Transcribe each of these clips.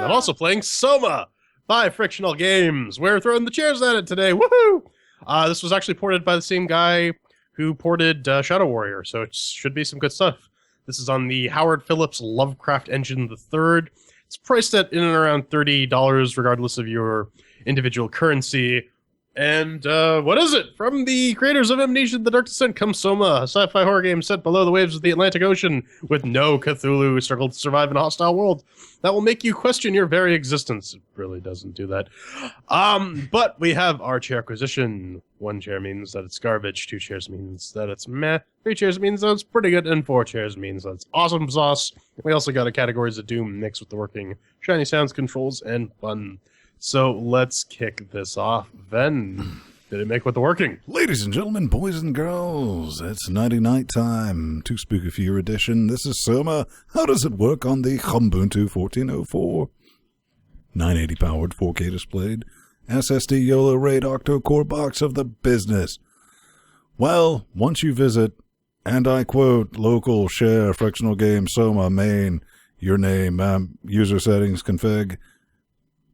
I'm also playing SOMA by Frictional Games. We're throwing the chairs at it today. Woohoo! This was actually ported by the same guy who ported Shadow Warrior, so it should be some good stuff. This is on the Howard Phillips Lovecraft Engine III. It's priced at in and around $30, regardless of your individual currency. And what is it? From the creators of Amnesia, The Dark Descent comes SOMA, a sci-fi horror game set below the waves of the Atlantic Ocean, with no Cthulhu who struggle to survive in a hostile world. That will make you question your very existence. It really doesn't do that. But we have our CHAIRQUISITION. 1 chair means that it's garbage, 2 chairs means that it's meh, 3 chairs means that it's pretty good, and 4 chairs means that it's awesome sauce. We also got a Categories of Doom mixed with the working shiny sounds, controls, and fun. So let's kick this off. Ven, did it make with the working? Ladies and gentlemen, boys and girls, it's nighty-night time. Too Spooky for Your edition. This is SOMA. How does it work on the Ubuntu 14.04? 980 powered, 4K displayed, SSD YOLO RAID octo-core box of the business. Well, once you visit, and I quote, local share frictional game SOMA main, your name, user settings config,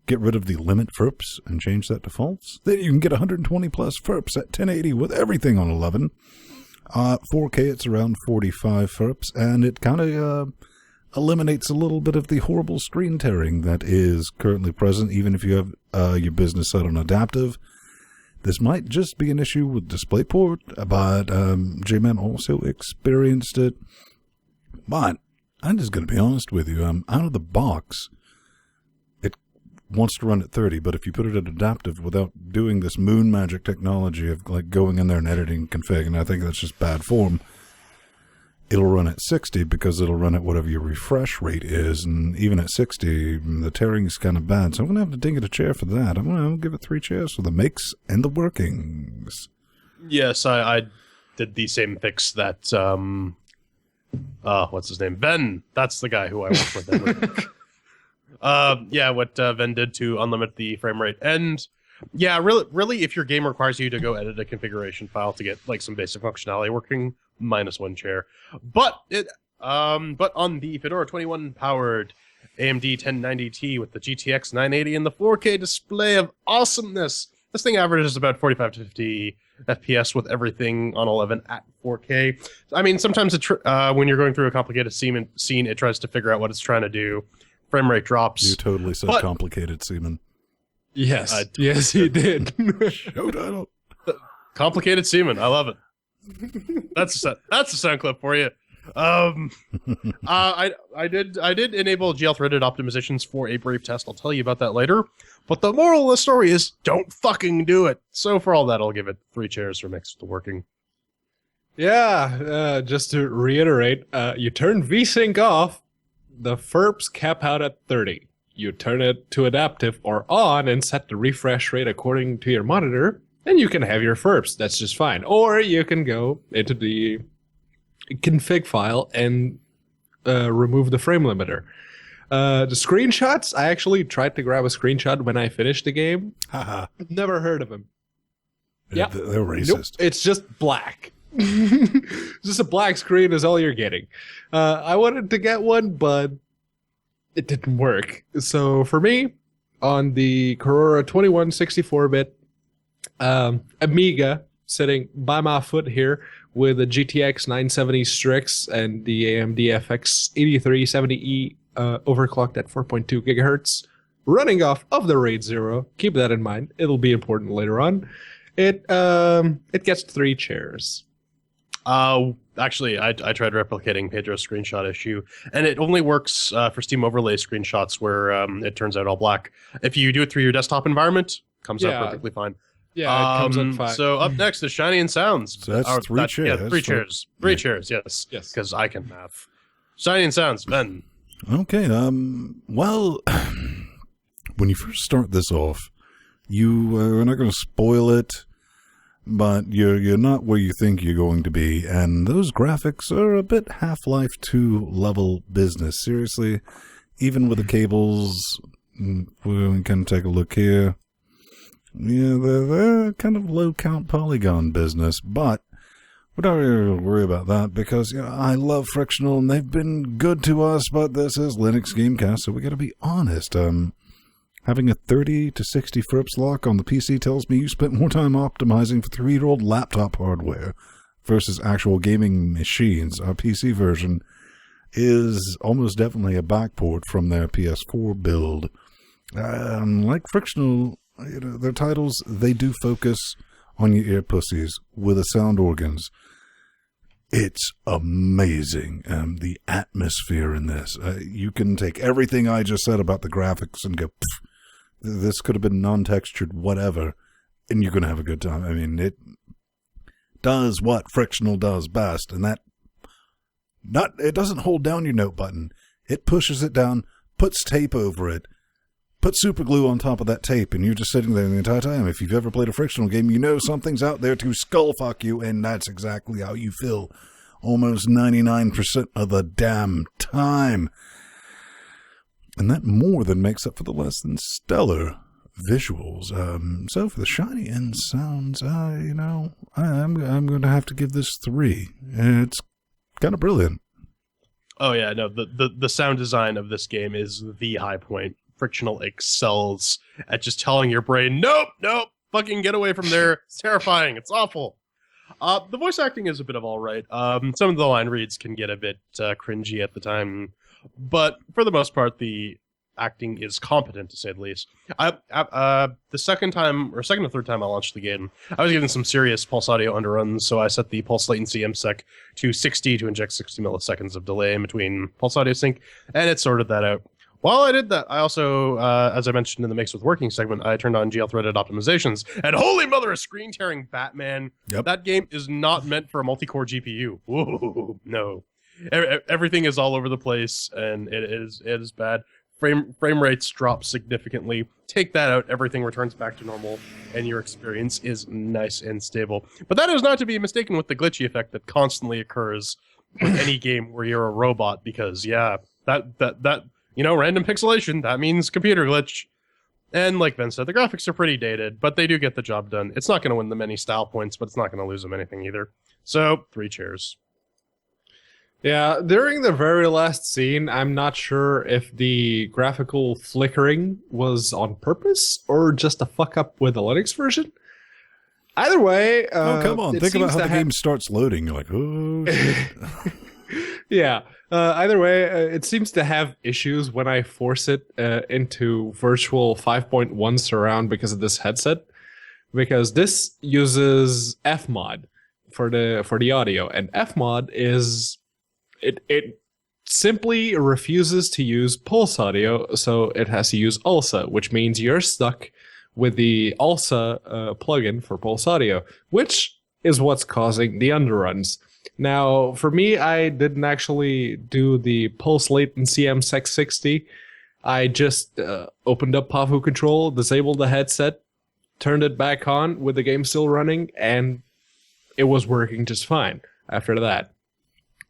get rid of the limit FERPS and change that to false. Then you can get 120 plus FERPS at 1080 with everything on 11. 4K, it's around 45 FERPS, and it kind of eliminates a little bit of the horrible screen tearing that is currently present, even if you have your business set on adaptive. This might just be an issue with DisplayPort, but J-Man also experienced it. But I'm just going to be honest with you. Out of the box, wants to run at 30, but if you put it at adaptive without doing this moon magic technology of like going in there and editing config, and I think that's just bad form, it'll run at 60 because it'll run at whatever your refresh rate is, and even at 60, the tearing is kind of bad, so I'm going to have to ding it a chair for that. I'm going to give it 3 chairs for the makes and the workings. Yes, I did the same fix that, what's his name? Ben, that's the guy who I work with. What Ven did to unlimit the frame rate. And yeah, really, if your game requires you to go edit a configuration file to get like some basic functionality working, -1 chair. But on the Fedora 21 powered AMD 1090T with the GTX 980 and the 4K display of awesomeness, this thing averages about 45 to 50 FPS with everything on 11 at 4K. I mean, sometimes when you're going through a complicated scene, it tries to figure out what it's trying to do. Frame rate drops. You totally said complicated semen. Yes. Yes, he did. Show title. Complicated semen. I love it. That's a sound clip for you. I did enable GL threaded optimizations for a brief test. I'll tell you about that later. But the moral of the story is don't fucking do it. So for all that, I'll give it 3 chairs for mixed with the working. Yeah, just to reiterate, you turn VSync off, the FERPS cap out at 30. You turn it to adaptive or on and set the refresh rate according to your monitor, and you can have your FERPS. That's just fine. Or you can go into the config file and remove the frame limiter. The screenshots, I actually tried to grab a screenshot when I finished the game. Never heard of them. Yeah, they're racist. Nope, it's just black. Just a black screen is all you're getting. I wanted to get one, but it didn't work. So for me, on the Corora 2164-bit Amiga, sitting by my foot here with a GTX 970 Strix and the AMD FX 8370E overclocked at 4.2 gigahertz, running off of the RAID 0. Keep that in mind. It'll be important later on. It gets 3 chairs. Actually, I tried replicating Pedro's screenshot issue, and it only works for Steam Overlay screenshots where it turns out all black. If you do it through your desktop environment, it comes out perfectly fine. Yeah, it comes out fine. So up next is Shiny and Sounds. So that's 3 chairs. Yeah, 3 chairs. 3 chairs, yes. Yes. Because I can math. Shiny and Sounds, Ben. Okay, well, when you first start this off, we're not going to spoil it, but you're not where you think you're going to be, and those graphics are a bit Half-Life 2 level business. Seriously, even with the cables, we can take a look here. Yeah, they're kind of low count polygon business, but We don't really worry about that because, I love Frictional and they've been good to us, but this is Linux Gamecast, so we got to be honest. Having a 30 to 60 FERPS lock on the PC tells me you spent more time optimizing for 3-year-old laptop hardware versus actual gaming machines. Our PC version is almost definitely a backport from their PS4 build. Like Frictional, their titles, they do focus on your ear pussies with the sound organs. It's amazing. The atmosphere in this. You can take everything I just said about the graphics and go, this could have been non-textured whatever, and you're going to have a good time. I mean, it does what Frictional does best, and it doesn't hold down your note button. It pushes it down, puts tape over it, puts super glue on top of that tape, and you're just sitting there the entire time. If you've ever played a Frictional game, you know something's out there to skullfuck you, and that's exactly how you feel almost 99% of the damn time. And that more than makes up for the less than stellar visuals. So for the shiny end sounds, I'm going to have to give this 3. It's kind of brilliant. Oh yeah, no, the sound design of this game is the high point. Frictional excels at just telling your brain, nope, fucking get away from there. It's terrifying. It's awful. The voice acting is a bit of all right. Some of the line reads can get a bit cringy at the time, but for the most part, the acting is competent, to say the least. The second or third time I launched the game, I was getting some serious pulse audio underruns, so I set the pulse latency MSEC to 60 to inject 60 milliseconds of delay in between pulse audio sync, and it sorted that out. While I did that, I also, as I mentioned in the Makes with Working segment, I turned on GL-threaded optimizations, and holy mother, a screen-tearing Batman. Yep. That game is not meant for a multi-core GPU. Whoa, no. Everything is all over the place, and it is bad. Frame rates drop significantly. Take that out, everything returns back to normal, and your experience is nice and stable. But that is not to be mistaken with the glitchy effect that constantly occurs with any game where you're a robot, because, yeah, that random pixelation, that means computer glitch. And like Ben said, the graphics are pretty dated, but they do get the job done. It's not going to win them any style points, but it's not going to lose them anything either. So, 3 cheers. Yeah, during the very last scene, I'm not sure if the graphical flickering was on purpose or just a fuck up with the Linux version. Either way, come on, think about how the game starts loading. You're like, oh, shit. Yeah. Either way, it seems to have issues when I force it into virtual 5.1 surround because of this headset. Because this uses Fmod for the audio, and Fmod is it simply refuses to use pulse audio, so it has to use ALSA, which means you're stuck with the ALSA plugin for pulse audio, which is what's causing the underruns. Now, for me, I didn't actually do the pulse latency MSEC 60. I just opened up PAVU control, disabled the headset, turned it back on with the game still running, and it was working just fine after that.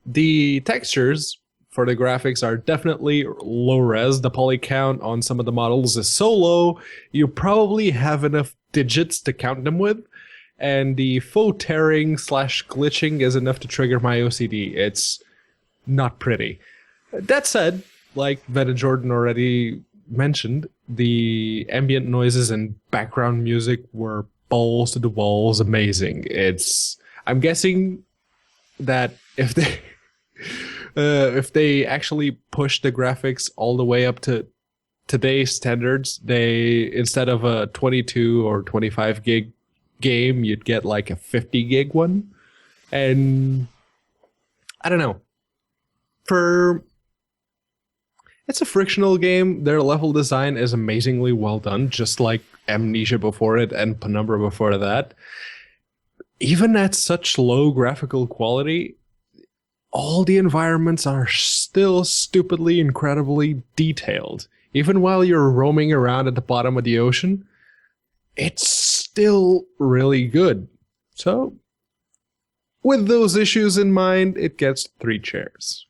The textures for the graphics are definitely low res. The poly count on some of the models is so low, you probably have enough digits to count them with. And the faux tearing / glitching is enough to trigger my OCD. It's not pretty. That said, like Ben and Jordan already mentioned, the ambient noises and background music were balls to the walls amazing. I'm guessing that if they actually push the graphics all the way up to today's standards, they, instead of a 22 or 25 gig game, you'd get like a 50 gig one. And I don't know, it's a Frictional game. Their level design is amazingly well done, just like Amnesia before it and Penumbra before that. Even at such low graphical quality, all the environments are still stupidly incredibly detailed. Even while you're roaming around at the bottom of the ocean, it's still really good. So, with those issues in mind, it gets 3 chairs.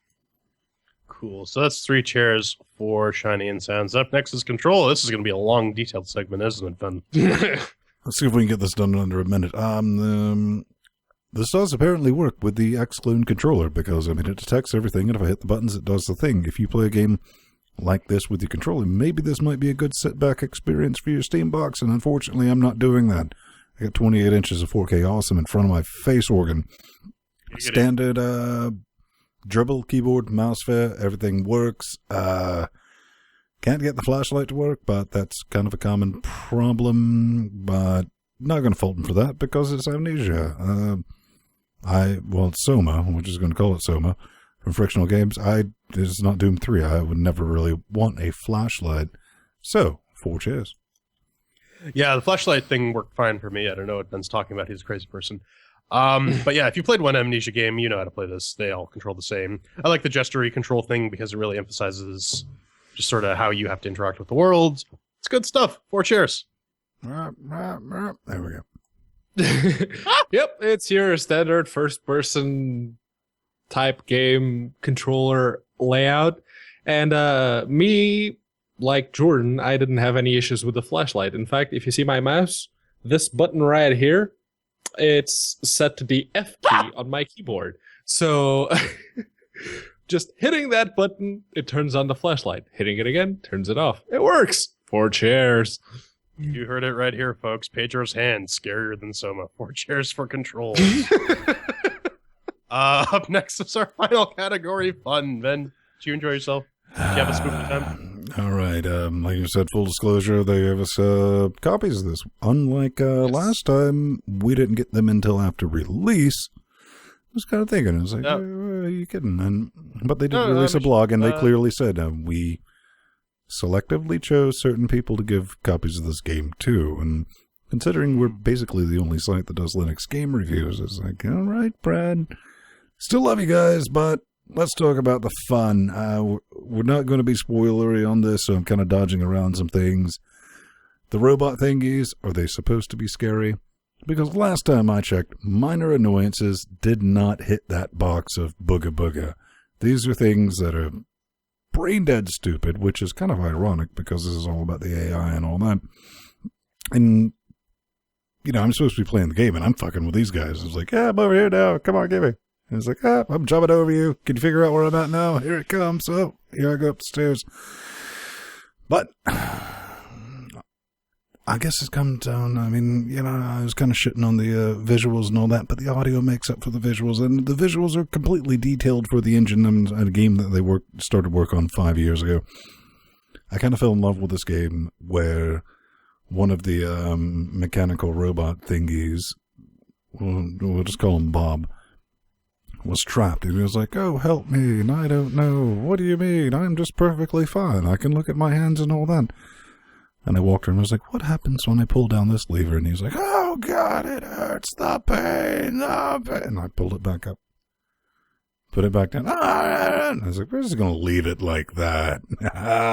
Cool. So that's 3 chairs for Shiny and Sounds. Up next is Control. This is going to be a long, detailed segment, isn't it, Ben? Let's see if we can get this done in under a minute. this does apparently work with the X-Clone controller because, I mean, it detects everything, and if I hit the buttons, it does the thing. If you play a game like this with your controller, maybe this might be a good sit-back experience for your Steam box, and unfortunately, I'm not doing that. I got 28 inches of 4K awesome in front of my face organ. Standard dribble, keyboard, mouse fair, everything works. Can't get the flashlight to work, but that's kind of a common problem, but not going to fault them for that because it's Amnesia. It's SOMA, we're just going to call it SOMA, from Frictional Games. It's not Doom 3. I would never really want a flashlight. So, 4 chairs. Yeah, the flashlight thing worked fine for me. I don't know what Ben's talking about. He's a crazy person. But yeah, if you played one Amnesia game, you know how to play this. They all control the same. I like the gestury control thing because it really emphasizes just sort of how you have to interact with the world. It's good stuff. 4 chairs. There we go. Yep, it's your standard first-person type game controller layout. And me, like Jordan, I didn't have any issues with the flashlight. In fact, if you see my mouse, this button right here, it's set to the F key on my keyboard. So just hitting that button, it turns on the flashlight. Hitting it again, turns it off. It works. 4 chairs. You heard it right here, folks. Pedro's hand, scarier than Soma. 4 chairs for control. Up next is our final category, fun. Ben, did you enjoy yourself? Did you have a spooky time? All right. Like you said, full disclosure, they gave us copies of this. Unlike last time, we didn't get them until after release. I was kind of thinking, I was like, are you kidding? But they did release a blog, and they clearly said, we selectively chose certain people to give copies of this game to. And considering we're basically the only site that does Linux game reviews, it's like, all right, Brad, still love you guys, but let's talk about the fun. We're not going to be spoilery on this, so I'm kind of dodging around some things. The robot thingies, are they supposed to be scary? Because last time I checked, minor annoyances did not hit that box of booga booga. These are things that are brain dead stupid, which is kind of ironic because this is all about the AI and all that. And, you know, I'm supposed to be playing the game, and I'm fucking with these guys. I was like, I'm over here now. Come on, give me. And it's like, I'm jumping over you. Can you figure out where I'm at now? Here it comes. So here I go up the stairs. But I guess it's come down. I mean, you know, I was kind of shitting on the visuals and all that, but the audio makes up for the visuals. And the visuals are completely detailed for the engine and a game that they started work on 5 years ago. I kind of fell in love with this game where one of the mechanical robot thingies, we'll just call him Bob, was trapped. He was like, oh, help me, and I don't know. What do you mean? I'm just perfectly fine. I can look at my hands and all that. And I walked around and was like, what happens when I pull down this lever? And he was like, oh, God, it hurts. The pain, the pain. And I pulled it back up. Put it back down. And I was like, we're just going to leave it like that.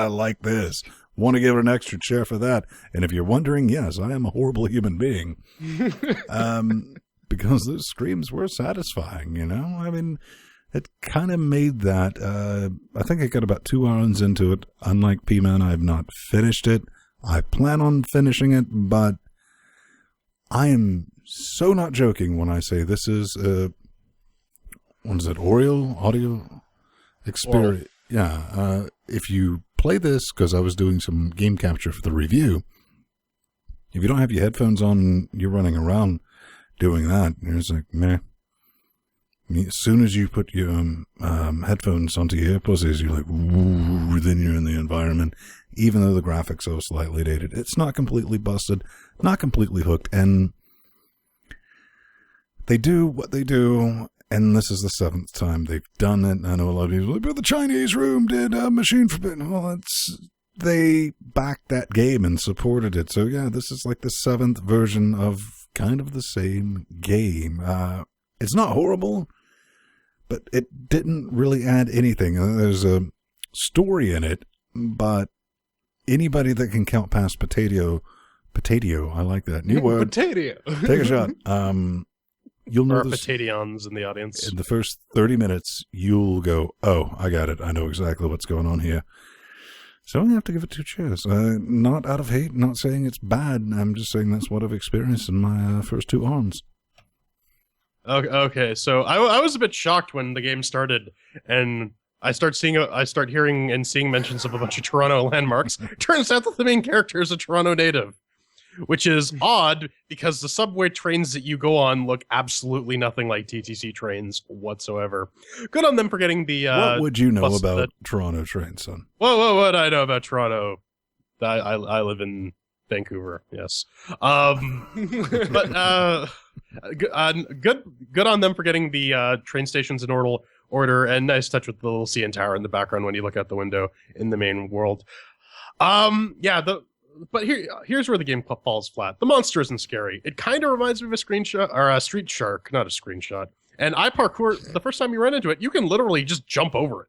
Like this. Want to give it an extra chair for that. And if you're wondering, yes, I am a horrible human being. Because those screams were satisfying, you know? I mean, it kind of made that. I think I got about 2 hours into it. Unlike P-Man, I have not finished it. I plan on finishing it, but I am so not joking when I say this is, what is it, audio experience? Yeah, if you play this, because I was doing some game capture for the review, if you don't have your headphones on, you're running around doing that, it's like, meh. As soon as you put your headphones onto your earplugs, you're like, ooh, then you're in the environment. Even though the graphics are slightly dated, it's not completely busted, not completely hooked, and they do what they do, and this is the 7th time they've done it. I know a lot of people are like, but the Chinese room did Machine Forbidden. Well, they backed that game and supported it. So yeah, this is like the 7th version of kind of the same game. It's not horrible, but it didn't really add anything. There's a story in it, but anybody that can count past potato, I like that. New word. Potato. Take a shot. You'll know this. Potations in the audience. In the first 30 minutes, you'll go, oh, I got it. I know exactly what's going on here. So I'm going to have to give it 2 chairs. Not out of hate, not saying it's bad. I'm just saying that's what I've experienced in my first 2 arms. Okay, so I was a bit shocked when the game started, and I start hearing and seeing mentions of a bunch of Toronto landmarks. Turns out that the main character is a Toronto native, which is odd because the subway trains that you go on look absolutely nothing like TTC trains whatsoever. Good on them for getting the. What would you know bus about that- Toronto train, son? Whoa! What do I know about Toronto? I live in Vancouver. Yes, but good on them for getting the train stations in order, and nice touch with the little CN Tower in the background when you look out the window in the main world. But here's where the game falls flat. The monster isn't scary. It kind of reminds me of a screenshot or a street shark, not a screenshot. And iParkour, the first time you run into it, you can literally just jump over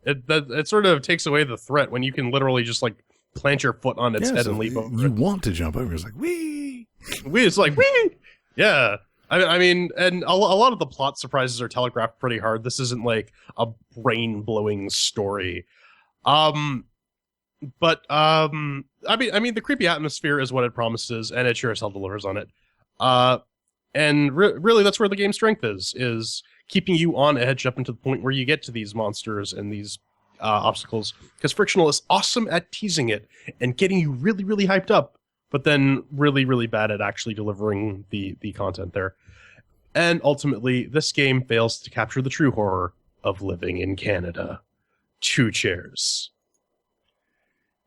it. It sort of takes away the threat when you can literally just like plant your foot on its head and leap over you it. want to jump over. It's like, wee! It's like, wee! Yeah. I mean, and a lot of the plot surprises are telegraphed pretty hard. This isn't like a brain-blowing story. I mean, the creepy atmosphere is what it promises, and it sure as hell delivers on it. And really, that's where the game's strength is keeping you on edge up until the point where you get to these monsters and these obstacles. Because Frictional is awesome at teasing it and getting you really, really hyped up, but then really, really bad at actually delivering the content there. And ultimately, this game fails to capture the true horror of living in Canada. 2 chairs.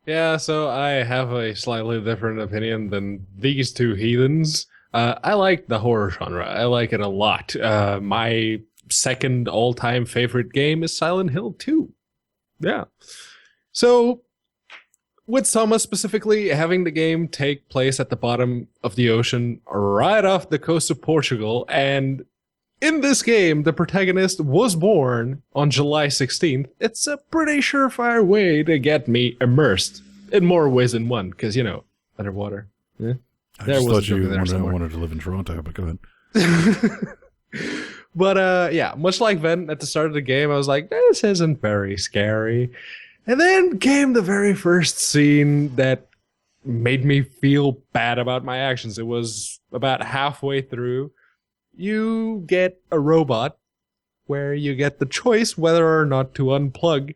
Yeah, so I have a slightly different opinion than these two heathens. I like the horror genre. I like it a lot. My second all-time favorite game is Silent Hill 2. Yeah. So, with SOMA specifically, having the game take place at the bottom of the ocean, right off the coast of Portugal, and in this game, the protagonist was born on July 16th. It's a pretty surefire way to get me immersed in more ways than one, because, underwater. Yeah. I There just was a thought joke you in there somewhere. wanted to live in Toronto, but go ahead. But yeah, much like Ven at the start of the game, I was like, this isn't very scary. And then came the very first scene that made me feel bad about my actions. It was about halfway through. You get a robot where you get the choice whether or not to unplug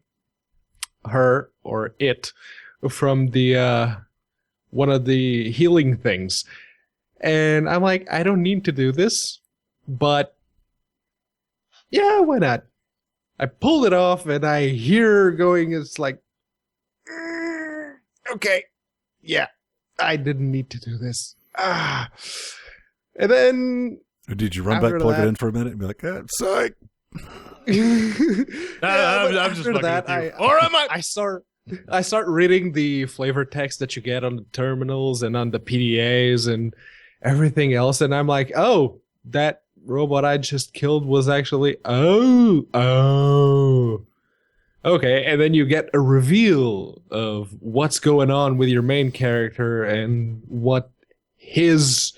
her or it from the one of the healing things. And I'm like, I don't need to do this, but yeah, why not? I pulled it off and I hear her going, it's like, okay, yeah, I didn't need to do this. And then Did you run After back, plug that- it in for a minute, and be like, psych? I'm just after fucking that, with you. Or am I? I start reading the flavor text that you get on the terminals and on the PDAs and everything else, and I'm like, oh, that robot I just killed was actually okay. And then you get a reveal of what's going on with your main character and what his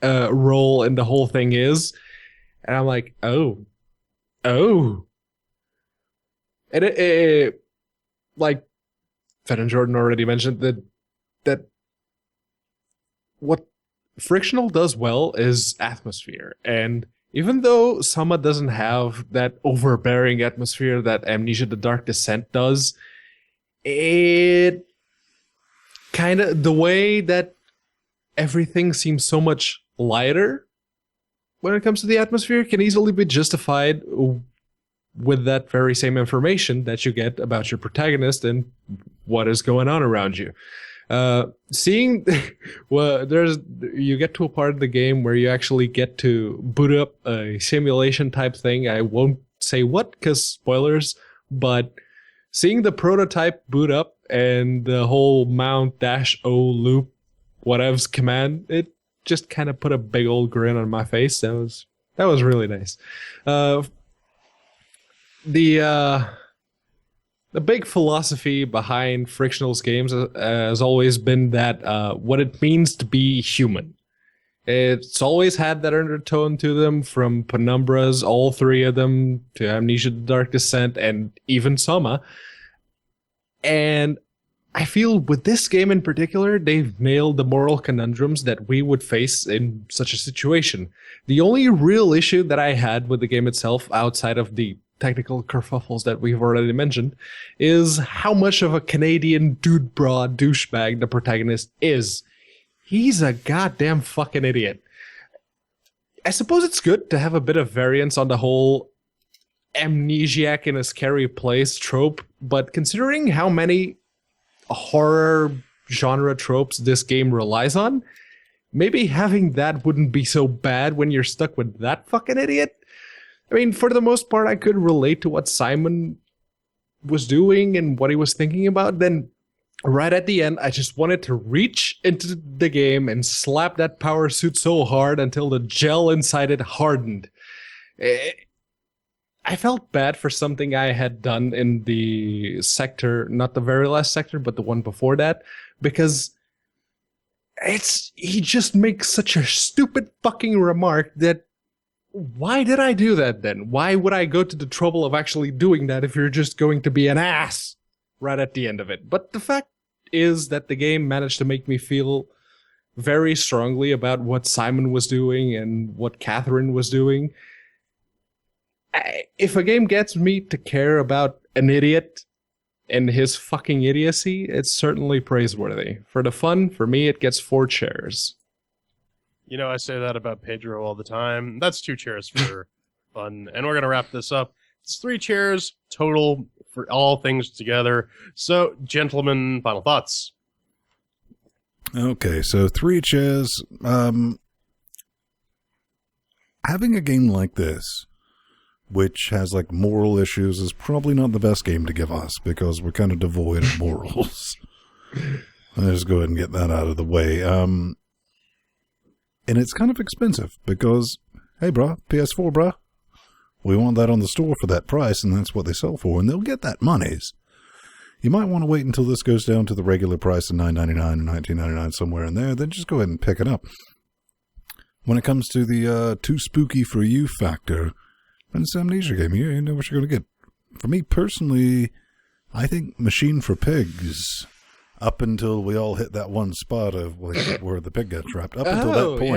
role in the whole thing is, and I'm like, oh, and it like Fed and Jordan already mentioned that what Frictional does well is atmosphere. And even though SOMA doesn't have that overbearing atmosphere that Amnesia the Dark Descent does, it kind of, the way that everything seems so much lighter when it comes to the atmosphere can easily be justified with that very same information that you get about your protagonist and what is going on around you. Seeing well, you get to a part of the game where you actually get to boot up a simulation type thing. I won't say what because spoilers, but seeing the prototype boot up and the whole mount-o loop whatevs command, it just kind of put a big old grin on my face. That was really nice. The big philosophy behind Frictional's games has always been that what it means to be human. It's always had that undertone to them, from Penumbra's, all 3 of them, to Amnesia the Dark Descent, and even SOMA. And I feel with this game in particular, they've nailed the moral conundrums that we would face in such a situation. The only real issue that I had with the game itself, outside of the technical kerfuffles that we've already mentioned, is how much of a Canadian dude broad douchebag the protagonist is. He's a goddamn fucking idiot. I suppose it's good to have a bit of variance on the whole amnesiac in a scary place trope, but considering how many horror genre tropes this game relies on, maybe having that wouldn't be so bad when you're stuck with that fucking idiot. I mean, for the most part, I could relate to what Simon was doing and what he was thinking about. Then, right at the end, I just wanted to reach into the game and slap that power suit so hard until the gel inside it hardened. I felt bad for something I had done in the sector, not the very last sector, but the one before that, because he just makes such a stupid fucking remark that why did I do that then? Why would I go to the trouble of actually doing that if you're just going to be an ass right at the end of it? But the fact is that the game managed to make me feel very strongly about what Simon was doing and what Catherine was doing. If a game gets me to care about an idiot and his fucking idiocy, it's certainly praiseworthy. For the fun, for me, it gets 4 chairs. You know, I say that about Pedro all the time. That's 2 chairs for fun. And we're going to wrap this up. It's 3 chairs total for all things together. So, gentlemen, final thoughts. Okay, so 3 chairs. Having a game like this, which has like moral issues, is probably not the best game to give us because we're kind of devoid of morals. Let's just go ahead and get that out of the way. And it's kind of expensive because, hey, bruh, PS4, bruh, we want that on the store for that price, and that's what they sell for, and they'll get that monies. You might want to wait until this goes down to the regular price of $9.99 or $19.99, somewhere in there, then just go ahead and pick it up. When it comes to the too spooky for you factor, and it's an Amnesia game, you know what you're going to get. For me personally, I think Machine for Pigs, up until we all hit that one spot of where the pig got trapped, up until that point,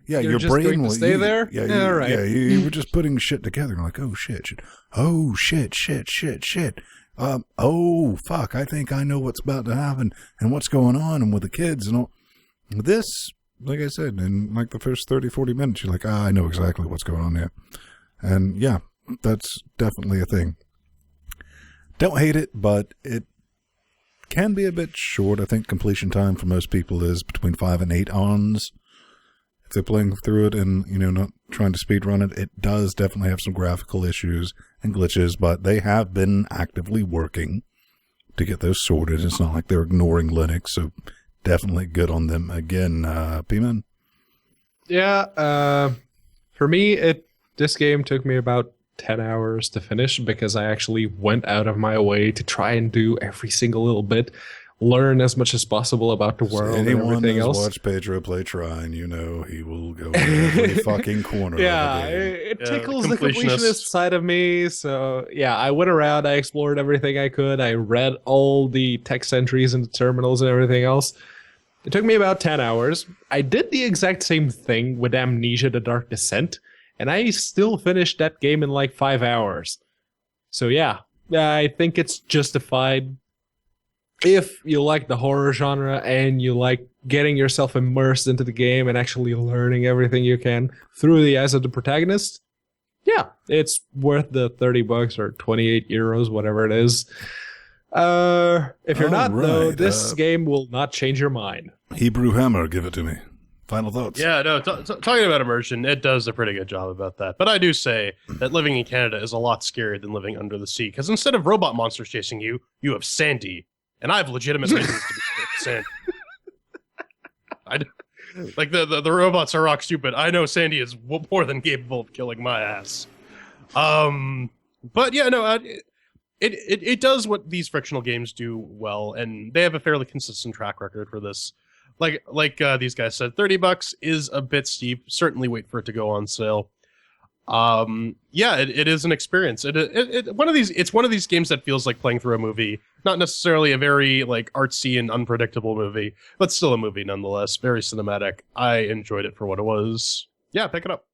yeah, your just brain going to will stay there. Yeah, all right. Yeah, you were just putting shit together. You're like, oh shit, shit. Oh fuck, I think I know what's about to happen and what's going on and with the kids and all. This, like I said, in like the first 30, 40 minutes, you're like, I know exactly what's going on there. And yeah, that's definitely a thing. Don't hate it, but it can be a bit short. I think completion time for most people is between 5 and 8 ons. If they're playing through it and, not trying to speedrun it, it does definitely have some graphical issues and glitches, but they have been actively working to get those sorted. It's not like they're ignoring Linux, so definitely good on them. Again, P-Man? Yeah, for me, this game took me about 10 hours to finish because I actually went out of my way to try and do every single little bit, learn as much as possible about the world and everything else. Watch Pedro play Trine, he will go in every fucking corner. Yeah, of the game. it tickles the completionist side of me. So yeah, I went around, I explored everything I could, I read all the text entries and the terminals and everything else. It took me about 10 hours. I did the exact same thing with Amnesia: The Dark Descent, and I still finished that game in like 5 hours. So yeah, I think it's justified. If you like the horror genre and you like getting yourself immersed into the game and actually learning everything you can through the eyes of the protagonist, yeah, it's worth the $30 or 28 euros, whatever it is. If you're not, though, this game will not change your mind. Hebrew Hammer, give it to me. Final thoughts? Yeah, no, talking about immersion, it does a pretty good job about that. But I do say that living in Canada is a lot scarier than living under the sea, because instead of robot monsters chasing you, you have Sandy. And I have legitimate reasons to be scared of Sandy. Like, the robots are rock stupid. I know Sandy is more than capable of killing my ass. But yeah, no, it does what these Frictional games do well, and they have a fairly consistent track record for this. Like these guys said, $30 is a bit steep. Certainly wait for it to go on sale. Yeah, it is an experience. It's one of these games that feels like playing through a movie. Not necessarily a very like artsy and unpredictable movie, but still a movie nonetheless. Very cinematic. I enjoyed it for what it was. Yeah, pick it up.